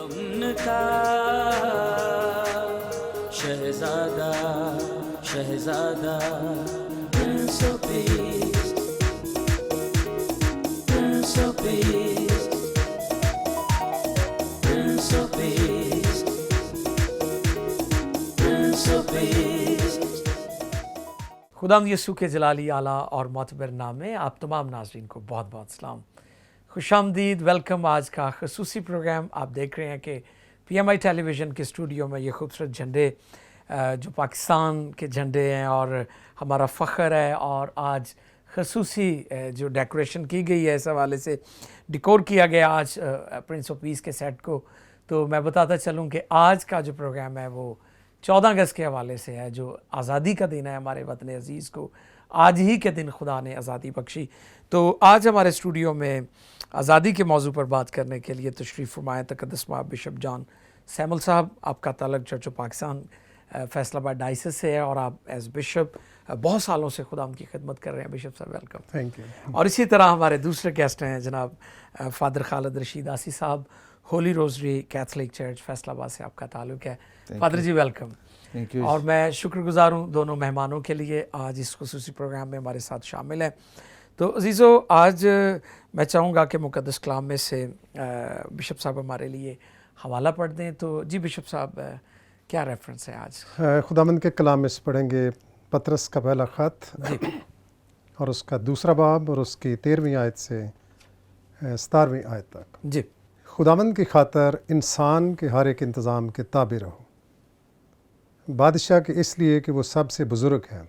کا شہزادہ شہزادہ Prince of Peace Prince of Peace Prince of Peace Prince of Peace. خداوند یسوع کے جلالی اعلیٰ اور معتبر نام میں آپ تمام ناظرین کو بہت بہت سلام، خوش آمدید، ویلکم۔ آج کا خصوصی پروگرام آپ دیکھ رہے ہیں کہ پی ایم آئی ٹیلی ویژن کے اسٹوڈیو میں یہ خوبصورت جھنڈے جو پاکستان کے جھنڈے ہیں اور ہمارا فخر ہے، اور آج خصوصی جو ڈیکوریشن کی گئی ہے اس حوالے سے ڈیکور کیا گیا آج پرنس آف پیس کے سیٹ کو، تو میں بتاتا چلوں کہ آج کا جو پروگرام ہے وہ 14 اگست کے حوالے سے ہے، جو آزادی کا دن ہے ہمارے وطن عزیز کو۔ آج ہی کے دن خدا نے آزادی بخشی، تو آج ہمارے اسٹوڈیو میں آزادی کے موضوع پر بات کرنے کے لیے تشریف فرمائے تقدس مآب بشپ جان سیمل صاحب۔ آپ کا تعلق چرچ آف پاکستان فیصل آباد ڈائسس سے ہے اور آپ ایز بشپ بہت سالوں سے خدا کی خدمت کر رہے ہیں۔ بشپ صاحب ویلکم۔ Thank you. اور اسی طرح ہمارے دوسرے گیسٹ ہیں جناب فادر خالد رشید آسی صاحب، Holy Rosary Catholic Church Faisalabad سے آپ کا تعلق ہے۔ Father ji welcome. اور میں شکر گزار ہوں دونوں مہمانوں کے لیے آج اس خصوصی پروگرام میں ہمارے ساتھ شامل ہیں۔ تو عزیزو، آج میں چاہوں گا کہ مقدس کلام میں سے بشپ صاحب ہمارے لیے حوالہ پڑھ دیں۔ تو جی بشپ صاحب، کیا ریفرنس ہے آج؟ خداوند کے کلام میں سے پڑھیں گے پطرس کا پہلا خط اور اس کا دوسرا باب اور اس کی 13ویں آیت سے 17ویں آیت تک۔ جی۔ خداوند کی خاطر انسان کے ہر ایک انتظام کے تابع رہو، بادشاہ کے اس لیے کہ وہ سب سے بزرگ ہے،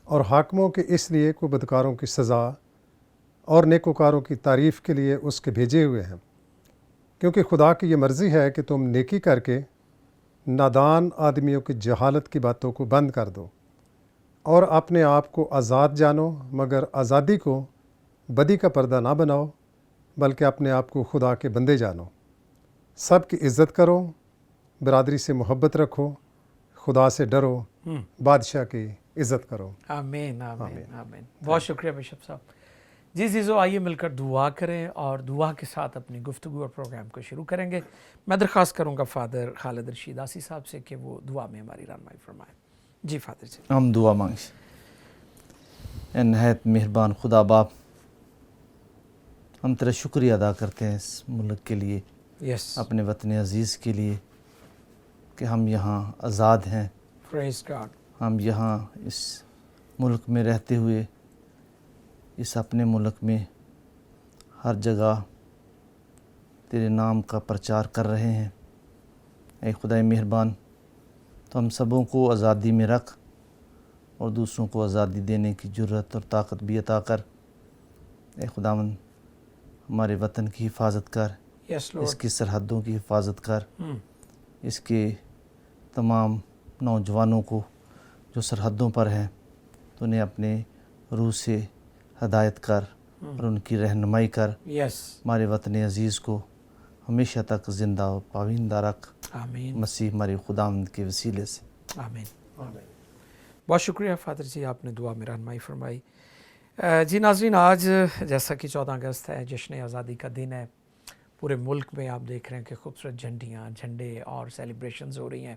اور حاکموں کے اس لیے کہ وہ بدکاروں کی سزا اور نیکوکاروں کی تعریف کے لیے اس کے بھیجے ہوئے ہیں، کیونکہ خدا کی یہ مرضی ہے کہ تم نیکی کر کے نادان آدمیوں کی جہالت کی باتوں کو بند کر دو، اور اپنے آپ کو آزاد جانو، مگر آزادی کو بدی کا پردہ نہ بناؤ، بلکہ اپنے آپ کو خدا کے بندے جانو۔ سب کی عزت کرو، برادری سے محبت رکھو، خدا سے ڈرو، بادشاہ کی عزت کرو۔ آمین آمین آمین۔ بہت شکریہ بشپ صاحب۔ جی عزیزو، آئیے مل کر دعا کریں اور دعا کے ساتھ اپنی گفتگو اور پروگرام کو شروع کریں گے۔ میں درخواست کروں گا فادر خالد رشید آسی صاحب سے کہ وہ دعا میں ہماری رہنمائی فرمائیں۔ جی فادر جی۔ ہم دعا مانگیں۔ اے نہایت مہربان خدا باپ، ہم تیرا شکریہ ادا کرتے ہیں اس ملک کے لیے، اپنے وطن عزیز کے لیے کہ ہم یہاں آزاد ہیں۔ پریز گاڈ۔ ہم یہاں اس ملک میں رہتے ہوئے، اس اپنے ملک میں ہر جگہ تیرے نام کا پرچار کر رہے ہیں۔ اے خدائے مہربان، تو ہم سبوں کو آزادی میں رکھ اور دوسروں کو آزادی دینے کی جرت اور طاقت بھی عطا کر۔ اے خداوند، ہمارے وطن کی حفاظت کر، اس کی سرحدوں کی حفاظت کر، اس کے تمام نوجوانوں کو جو سرحدوں پر ہیں تو انہیں اپنے روح سے ہدایت کر اور ان کی رہنمائی کر۔ ہمارے وطن عزیز کو ہمیشہ تک زندہ و پابندہ رکھ، آمین، مسیح ہمارے خداوند کے وسیلے سے، آمین۔ بہت شکریہ فادر جی، آپ نے دعا میں رہنمائی فرمائی۔ جی ناظرین، آج جیسا کہ 14 اگست ہے، جشن آزادی کا دن ہے۔ پورے ملک میں آپ دیکھ رہے ہیں کہ خوبصورت جھنڈے اور سیلیبریشنز ہو رہی ہیں۔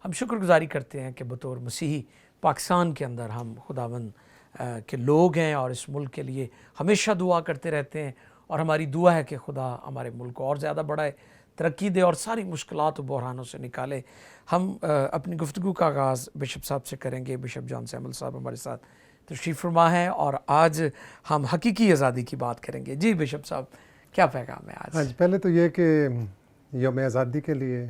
ہم شکر گزاری کرتے ہیں کہ بطور مسیحی پاکستان کے اندر ہم خداوند کے لوگ ہیں اور اس ملک کے لیے ہمیشہ دعا کرتے رہتے ہیں، اور ہماری دعا ہے کہ خدا ہمارے ملک کو اور زیادہ بڑھائے، ترقی دے اور ساری مشکلات و بحرانوں سے نکالے۔ ہم اپنی گفتگو کا آغاز بشپ صاحب سے کریں گے۔ بشپ جان سیمل صاحب ہمارے ساتھ تشریف فرما ہیں اور آج ہم حقیقی آزادی کی بات کریں گے۔ جی بشپ صاحب، کیا پیغام ہے آج؟ ہاں جی، پہلے تو یہ کہ یوم آزادی کے لیے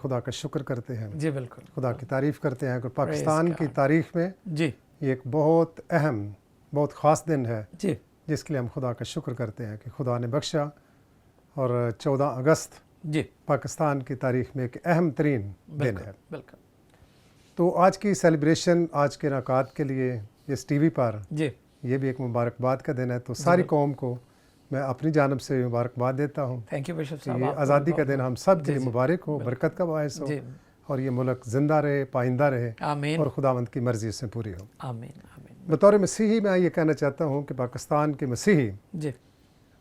خدا کا شکر کرتے ہیں۔ جی بالکل، خدا کی تعریف کرتے ہیں کہ پاکستان کی تاریخ میں جی یہ ایک بہت اہم، بہت خاص دن ہے، جی، جس کے لیے ہم خدا کا شکر کرتے ہیں کہ خدا نے بخشا، اور 14 اگست جی پاکستان کی تاریخ میں ایک اہم ترین دن ہے۔ بالکل۔ تو آج کی سیلیبریشن، آج کے انعقاد کے لیے اس ٹی وی پر جی یہ بھی ایک مبارکباد کا دن ہے، تو ساری قوم کو میں اپنی جانب سے مبارکباد دیتا ہوں۔ تھینک یو بشپ کہ صاحب۔ یہ آزادی کا دن ہم سب کے لیے مبارک ہو، برکت کا باعث ہو، اور یہ ملک زندہ رہے، پائندہ رہے، آمین، اور خداوند کی مرضی سے پوری ہو۔ آمین آمین۔ بطور مسیحی میں یہ کہنا چاہتا ہوں کہ پاکستان کے مسیحی جی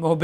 محب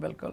بالکل.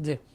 جی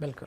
بالکل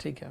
ٹھیک ہے.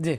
جی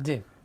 جی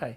رائٹ.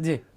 جی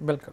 بالکل.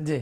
جی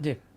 جی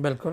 بالکل.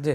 جی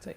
صحیح.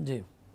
جی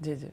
جی جی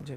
جی.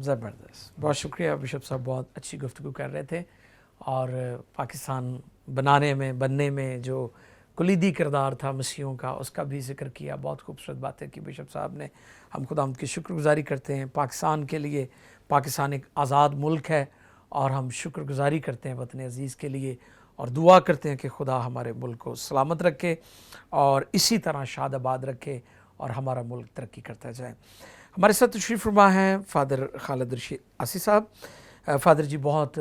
زبردست. بہت شکریہ بشپ صاحب, بہت اچھی گفتگو کر رہے تھے. اور پاکستان بنانے میں, بننے میں جو کلیدی کردار تھا مسیحوں کا, اس کا بھی ذکر کیا. بہت خوبصورت باتیں کی بشپ صاحب نے. ہم خداوند کی شکر گزاری کرتے ہیں پاکستان کے لیے. پاکستان ایک آزاد ملک ہے اور ہم شکر گزاری کرتے ہیں وطن عزیز کے لیے, اور دعا کرتے ہیں کہ خدا ہمارے ملک کو سلامت رکھے اور اسی طرح شاد آباد رکھے اور ہمارا ملک ترقی کرتا جائے. ہمارے ساتھ تشریف فرما ہیں فادر خالد رشید آسی صاحب. فادر جی بہت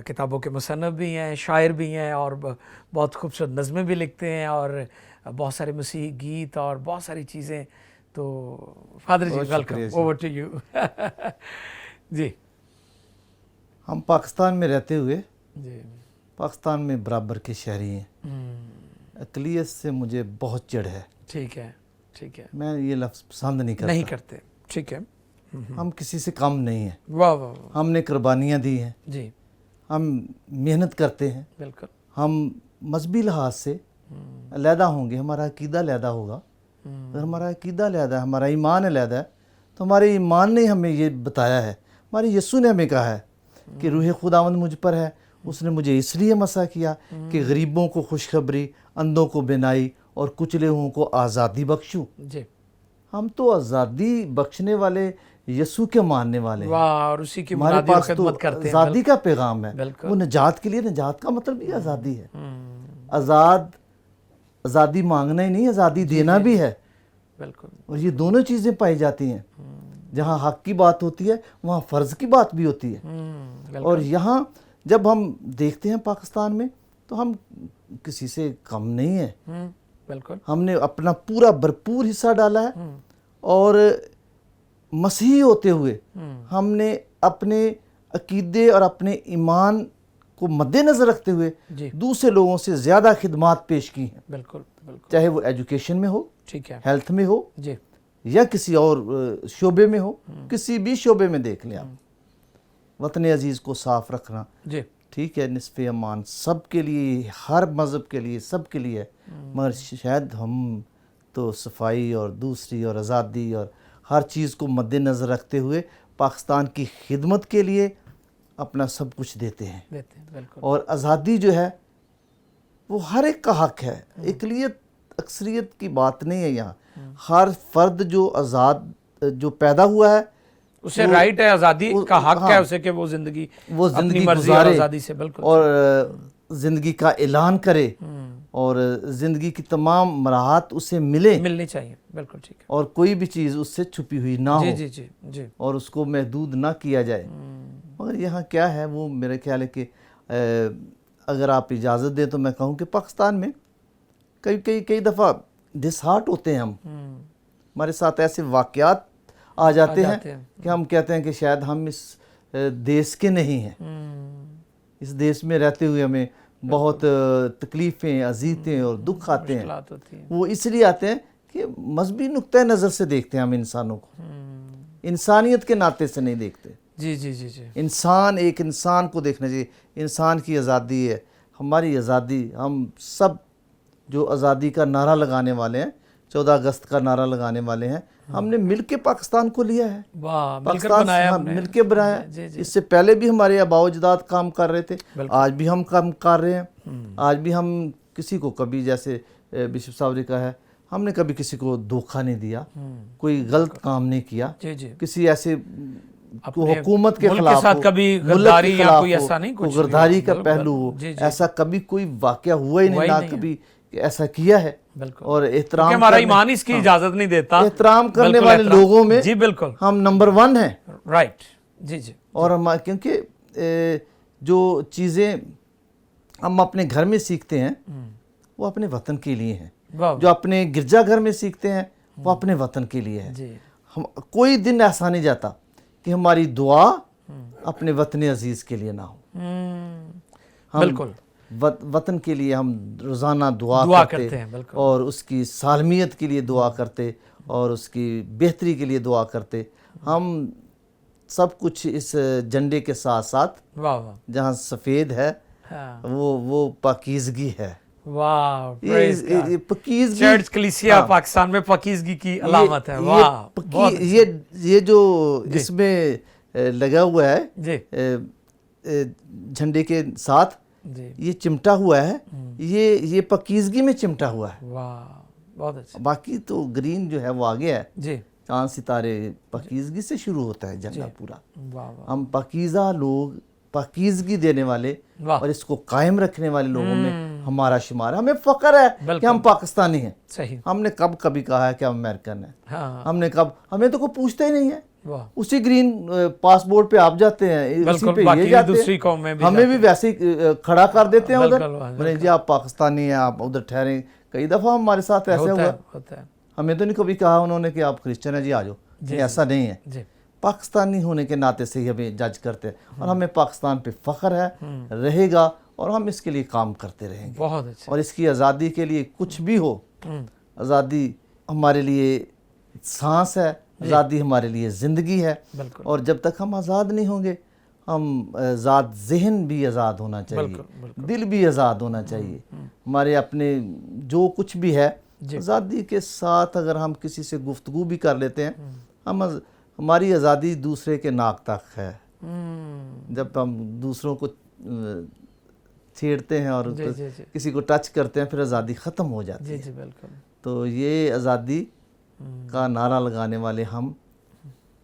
کتابوں کے مصنف بھی ہیں, شاعر بھی ہیں, اور بہت خوبصورت نظمیں بھی لکھتے ہیں, اور بہت سارے مسیحی گیت اور بہت ساری چیزیں. تو father ji welcome, over to you. جی ہم پاکستان میں رہتے ہوئے جی پاکستان میں برابر کے شہری ہیں. اقلیت سے مجھے بہت چڑ ہے. ٹھیک ہے ٹھیک ہے. میں یہ لفظ پسند نہیں کرتا. نہیں کرتے. ٹھیک ہے. ہم کسی سے کم نہیں ہیں. واہ واہ واہ. ہم نے قربانیاں دی ہیں, جی ہم محنت کرتے ہیں. بالکل. ہم مذہبی لحاظ سے علیحدہ ہوں گے, ہمارا عقیدہ علیحدہ ہوگا. اگر ہمارا عقیدہ علیحدہ ہے, ہمارا ایمان علیحدہ ہے, تو ہمارے ایمان نے ہمیں یہ بتایا ہے, ہمارے یسوع نے ہمیں کہا ہے کہ روح خداوند مجھ پر ہے, اس نے مجھے اس لیے مسح کیا کہ غریبوں کو خوشخبری, اندھوں کو بینائی اور کچلے ہوئوں کو آزادی بخشوں. جی ہم تو آزادی بخشنے والے یسوع کے ماننے والے ہیں. واہ, اور اسی کی ہمارے منادی و پاس تو خدمت کرتے ہیں. آزادی کا پیغام ہے. بالکل. وہ نجات کے لیے, نجات کا مطلب یہ آزادی ہے. آزادی مانگنا ہی نہیں, آزادی دینا بھی ہے. بالکل. اور یہ دونوں چیزیں پائی جاتی ہیں. جہاں حق کی بات ہوتی ہے وہاں فرض کی بات بھی ہوتی ہے. اور یہاں جب ہم دیکھتے ہیں پاکستان میں تو ہم کسی سے کم نہیں ہیں. بالکل. ہم نے اپنا پورا بھرپور حصہ ڈالا ہے. اور مسیحی ہوتے ہوئے ہم نے اپنے عقیدے اور اپنے ایمان کو مد نظر رکھتے ہوئے دوسرے لوگوں سے زیادہ خدمات پیش کی ہیں. بالکل بالکل. چاہے وہ ایجوکیشن میں ہو, ٹھیک ہے, ہیلتھ میں ہو, جی, یا کسی اور شعبے میں ہو. کسی بھی شعبے میں دیکھ لیں آپ. وطن عزیز کو صاف رکھنا, جی, ٹھیک ہے, نصف امان سب کے لیے, ہر مذہب کے لیے, سب کے لیے. مگر شاید ہم تو صفائی اور دوسری اور آزادی اور ہر چیز کو مد نظر رکھتے ہوئے پاکستان کی خدمت کے لیے اپنا سب کچھ دیتے ہیں. بالکل. اور آزادی جو ہے وہ ہر ایک کا حق ہے. اقلیت اکثریت کی بات نہیں ہے یہاں. ہر فرد جو آزاد جو پیدا ہوا ہے اسے رائٹ ہے, آزادی کا حق ہے اسے کہ وہ زندگی اپنی مرضی اور آزادی سے, بالکل, اور زندگی کا اعلان کرے اور زندگی کی تمام مراحت اسے ملنی چاہیے. بالکل ٹھیک ہے. اور کوئی بھی چیز اس سے چھپی ہوئی نہ ہو. جی جی جی. اور اس کو محدود نہ کیا جائے. مگر یہاں کیا ہے وہ میرے خیال ہے کہ اگر آپ اجازت دیں تو میں کہوں کہ پاکستان میں کئی دفعہ ڈس ہارٹ ہوتے ہیں ہم. ہمارے ساتھ ایسے واقعات آ جاتے ہیں کہ ہم کہتے ہیں کہ شاید ہم اس دیس کے نہیں ہیں. اس دیس میں رہتے ہوئے ہمیں بہت تکلیفیں, اذیتیں اور دکھ آتے ہیں. وہ اس لیے آتے ہیں کہ مذہبی نقطۂ نظر سے دیکھتے ہیں ہم انسانوں کو, انسانیت کے ناطے سے نہیں دیکھتے. جی جی جی جی. انسان, ایک انسان کو دیکھنا چاہیے. انسان کی آزادی ہے, ہماری آزادی. ہم سب جو آزادی کا نعرہ لگانے والے ہیں, 14 اگست کا نعرہ لگانے والے ہیں, ہم نے مل کے پاکستان کو لیا ہے. پاکستان مل کے بنایا. اس سے پہلے بھی ہمارے آباء و اجداد کام کر رہے تھے, آج بھی ہم کام کر رہے ہیں. آج بھی ہم کسی کو کبھی, جیسے بشپ صاحب نے کہا ہے, ہم نے کبھی کسی کو دھوکہ نہیں دیا, کوئی غلط کام نہیں کیا, کسی ایسے حکومت کے خلاف غداری یا کوئی ایسا نہیں, کوئی غداری کا پہلو ہو, ایسا کبھی کوئی واقعہ ہوا ہی نہیں, نہ کبھی ایسا کیا ہے. اور احترام, ہمارا ایمان اس کی اجازت نہیں دیتا. احترام کرنے والے لوگوں میں جی بالکل ہم نمبر 1 ہیں. رائٹ. جی جی. اور ہم کیونکہ جو چیزیں ہم اپنے گھر میں سیکھتے ہیں وہ اپنے وطن کے لیے ہیں. جو اپنے گرجا گھر میں سیکھتے ہیں وہ اپنے وطن کے لیے ہے. کوئی دن ایسا نہیں جاتا کہ ہماری دعا اپنے وطن عزیز کے لیے نہ ہو. بالکل. وطن کے لیے ہم روزانہ دعا کرتے ہیں, اور اس کی سالمیت کے لیے دعا کرتے, اور اس کی بہتری کے لیے دعا کرتے. ہم سب کچھ اس جھنڈے کے ساتھ ساتھ جہاں سفید ہے وہ پاکیزگی ہے. واہ, پاکیزگی. چرچ کلیسیا پاکستان میں پاکیزگی کی علامت ہے. واہ, یہ جو اس میں لگا ہوا ہے جھنڈے کے ساتھ, یہ چمٹا ہوا ہے, یہ پاکیزگی میں چمٹا ہوا ہے. واہ, بہت اچھا. باقی تو گرین جو ہے وہ آگے ہے. جی. چاند ستارے پاکیزگی سے شروع ہوتا ہے جھنڈا پورا. ہم پاکیزہ لوگ, پاکیزگی دینے والے اور اس کو قائم رکھنے والے لوگوں میں ہمارا شمار ہے. ہمیں فخر ہے کہ ہم پاکستانی ہیں. صحیح. ہم نے کبھی کہا ہے کہ ہم امریکن ہیں. ہم نے ہمیں تو کوئی پوچھتا ہی نہیں ہے. اسی گرین پاسپورٹ پہ آپ جاتے ہیں, اسی پہ یہ جاتے ہیں, ہمیں بھی ویسے ہی کھڑا کر دیتے ہیں ادھر. جی آپ پاکستانی ہیں, آپ ادھر ٹھہریں. کئی دفعہ ہمارے ساتھ ایسا ہوا. ہمیں تو نہیں کبھی کہا انہوں نے کہ آپ کرسچن ہیں, جی آ جاؤ. ایسا نہیں ہے. پاکستانی ہونے کے ناطے سے ہی ہمیں جج کرتے ہیں, اور ہمیں پاکستان پہ فخر ہے, رہے گا, اور ہم اس کے لیے کام کرتے رہیں گے. بہت اچھا. اور اس کی آزادی کے لیے کچھ بھی ہو, آزادی ہمارے لیے سانس ہے, آزادی ہمارے لیے زندگی ہے. اور جب تک ہم آزاد نہیں ہوں گے, ہم ذات ذہن بھی آزاد ہونا چاہیے, دل بھی آزاد ہونا چاہیے. ہمارے اپنے جو کچھ بھی ہے, آزادی کے ساتھ اگر ہم کسی سے گفتگو بھی کر لیتے ہیں, ہماری آزادی دوسرے کے ناک تک ہے. جب ہم دوسروں کو چھیڑتے ہیں اور کسی کو ٹچ کرتے ہیں, پھر آزادی ختم ہو جاتی ہے. تو یہ آزادی کا نعرہ لگانے والے ہم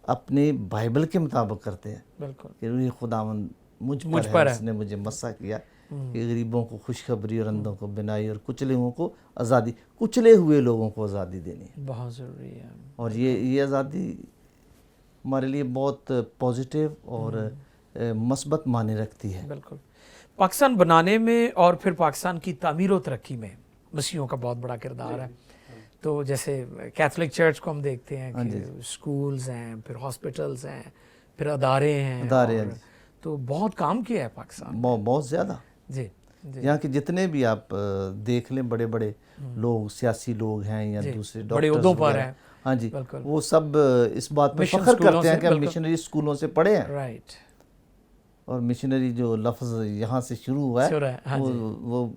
اپنے بائبل کے مطابق کرتے ہیں کہ روح خداوند مجھ پر ہے, اس نے مجھے مسح کیا کہ غریبوں کو خوشخبری اور اندھوں کو بینائی اور کچلے ہوئے کو آزادی، کچلے ہوئے لوگوں کو آزادی دینی ہے. بہت ضروری ہے. اور یہ آزادی ہمارے لیے بہت پازیٹیو اور مثبت معنی رکھتی ہے. بالکل. پاکستان بنانے میں اور پھر پاکستان کی تعمیر و ترقی میں مسیحیوں کا بہت بڑا کردار ہے. تو جیسے کیتھولک چرچ کو ہم دیکھتے ہیں کہ اسکولز ہیں، پھر ہاسپٹلز ہیں، پھر ادارے ہیں، تو بہت کام کیا ہے پاکستان، بہت زیادہ. جی یہاں کے جتنے بھی آپ دیکھ لیں بڑے بڑے لوگ، سیاسی لوگ ہیں یا دوسرے بڑے عہدوں پر ہیں، ہاں جی، وہ سب اس بات پہ فخر کرتے ہیں کہ ہم مشنری اسکولوں سے پڑھے ہیں. رائٹ. اور مشنری جو لفظ یہاں سے شروع ہوا ہے وہ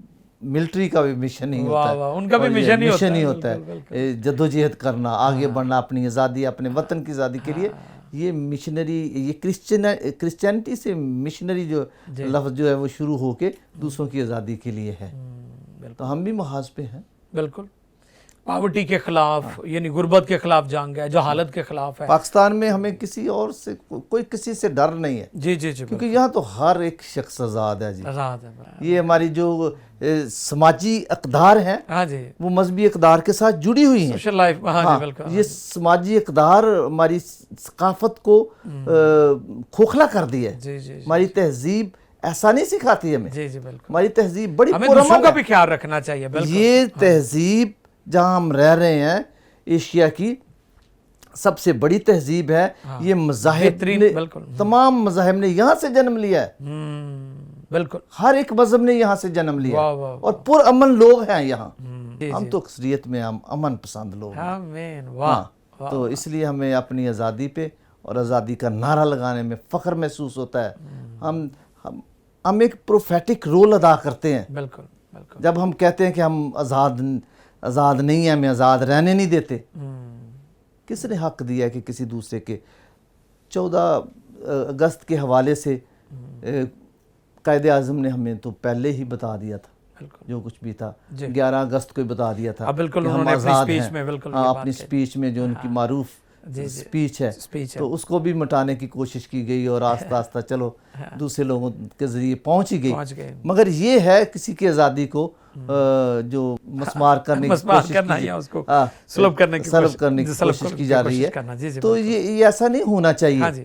ملٹری کا بھی مشن ہی ہوتا ہے، ان کا بھی مشن ہی ہوتا ہے، جدوجہد کرنا، آگے بڑھنا اپنی آزادی، اپنے وطن کی آزادی کے لیے. یہ مشنری، یہ کرسچینٹی سے مشنری جو لفظ جو ہے وہ شروع ہو کے دوسروں کی آزادی کے لیے ہے. تو ہم بھی محاذ پہ ہیں. بالکل. پاورٹی کے خلاف، یعنی غربت کے خلاف جنگ ہے، جو حالت کے خلاف ہے. پاکستان میں ہمیں کسی اور سے کوئی کسی سے ڈر نہیں ہے. جی جی جی. کیونکہ یہاں تو ہر ایک شخص آزاد ہے. جی آزاد ہے. یہ ہماری جو سماجی اقدار ہیں ہاں جی، وہ مذہبی اقدار کے ساتھ جڑی ہوئی ہیں. Social life. ہاں جی بالکل. یہ سماجی اقدار ہماری ثقافت کو کھوکھلا کر دی ہے. جی جی. ہماری تہذیب ایسا نہیں سکھاتی ہمیں. جی جی بالکل. ہماری تہذیب بڑی ہمیں دوسروں کا بھی خیال رکھنا چاہیے. بالکل. یہ تہذیب جہاں ہم رہ رہے ہیں، ایشیا کی سب سے بڑی تہذیب ہے. یہ مذاہب نے، تمام مذاہب نے یہاں سے جنم لیا ہے. بالکل. ہر ایک مذہب نے یہاں سے جنم لیا اور پر امن لوگ ہیں یہاں. ہم تو اکثریت میں ہم امن پسند لوگ ہیں. آمین. واہ. تو اس لیے ہمیں اپنی آزادی پہ اور آزادی کا نعرہ لگانے میں فخر محسوس ہوتا ہے. ہم ایک پروفیٹک رول ادا کرتے ہیں. بالکل بالکل. جب ہم کہتے ہیں کہ ہم آزاد نہیں ہیں، ہمیں آزاد رہنے نہیں دیتے. کس نے حق دیا ہے کہ کسی دوسرے کے 14 اگست کے حوالے سے قائد اعظم نے ہمیں تو پہلے ہی بتا دیا تھا جو کچھ بھی تھا. 11 اگست کو ہی بتا دیا تھا. بالکل انہوں نے اپنی سپیچ میں، بالکل اپنی سپیچ میں جو ان کی معروف سپیچ ہے تو اس کو بھی مٹانے کی کوشش کی گئی اور آہستہ آہستہ چلو دوسرے لوگوں کے ذریعے پہنچ ہی گئی. مگر یہ ہے کسی کی آزادی کو جو مسمار کرنے کی سلب کرنے کی کوشش کی جا رہی ہے. تو یہ ایسا نہیں ہونا چاہیے.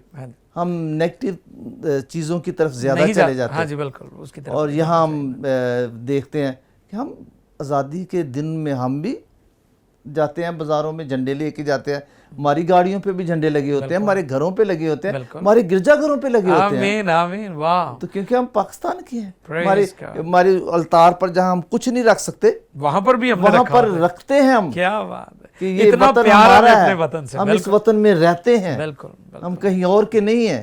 ہم نیگیٹو چیزوں کی طرف زیادہ چلے جاتے ہیں. ہاں جی بالکل. اور یہاں ہم دیکھتے ہیں کہ ہم آزادی کے دن میں ہم بھی جاتے ہیں بازاروں میں، جھنڈے لے کے جاتے ہیں. ہماری گاڑیوں پہ بھی جھنڈے لگے ہوتے ہیں، ہمارے گھروں پہ لگے ہوتے ہیں، ہمارے گرجا گھروں پہ لگے ہوتے ہیں. آمین آمین. واہ. تو کیونکہ ہم پاکستان کے ہیں، ہماری التار پر جہاں ہم کچھ نہیں رکھ سکتے وہاں پر بھی وہاں پر رکھتے ہیں ہم. کیا بات ہے. کہ یہ وطن ہمارا ہے، ہم اس وطن میں رہتے ہیں. ہم کہیں اور کے نہیں ہیں،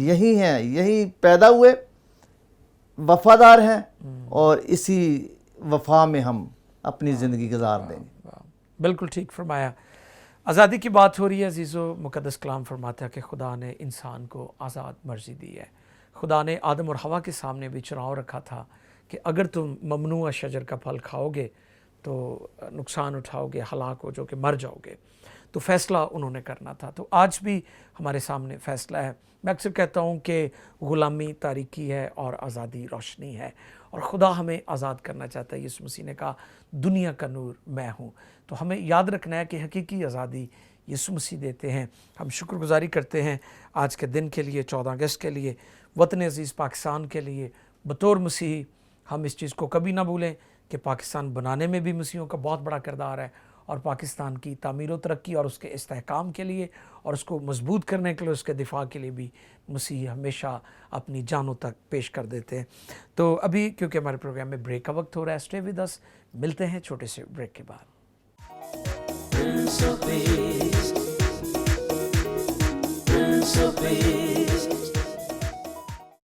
یہی ہیں، یہی پیدا ہوئے، وفادار ہیں اور اسی وفا میں ہم اپنی زندگی گزار دیں گے. بالکل ٹھیک فرمایا. آزادی کی بات ہو رہی ہے عزیزو. مقدس کلام فرماتا ہے کہ خدا نے انسان کو آزاد مرضی دی ہے. خدا نے آدم اور حوا کے سامنے بھی چناؤ رکھا تھا کہ اگر تم ممنوع شجر کا پھل کھاؤ گے تو نقصان اٹھاؤ گے، ہلاک ہو جاؤ گے، مر جاؤ گے. تو فیصلہ انہوں نے کرنا تھا. تو آج بھی ہمارے سامنے فیصلہ ہے. میں اکثر کہتا ہوں کہ غلامی تاریکی ہے اور آزادی روشنی ہے، اور خدا ہمیں آزاد کرنا چاہتا ہے. یسوع مسیح نے کہا دنیا کا نور میں ہوں. تو ہمیں یاد رکھنا ہے کہ حقیقی آزادی یسوع مسیح دیتے ہیں. ہم شکر گزاری کرتے ہیں آج کے دن کے لیے، 14 اگست کے لیے، وطن عزیز پاکستان کے لیے. بطور مسیحی ہم اس چیز کو کبھی نہ بھولیں کہ پاکستان بنانے میں بھی مسیحیوں کا بہت بڑا کردار ہے، اور پاکستان کی تعمیر و ترقی اور اس کے استحکام کے لیے اور اس کو مضبوط کرنے کے لیے، اس کے دفاع کے لیے بھی مسیحی ہمیشہ اپنی جانوں تک پیش کر دیتے ہیں. تو ابھی کیونکہ ہمارے پروگرام میں بریک کا وقت ہو رہا ہے، اسٹے ود اس. ملتے ہیں چھوٹے سے بریک کے بعد. Prince of Peace, Prince of Peace.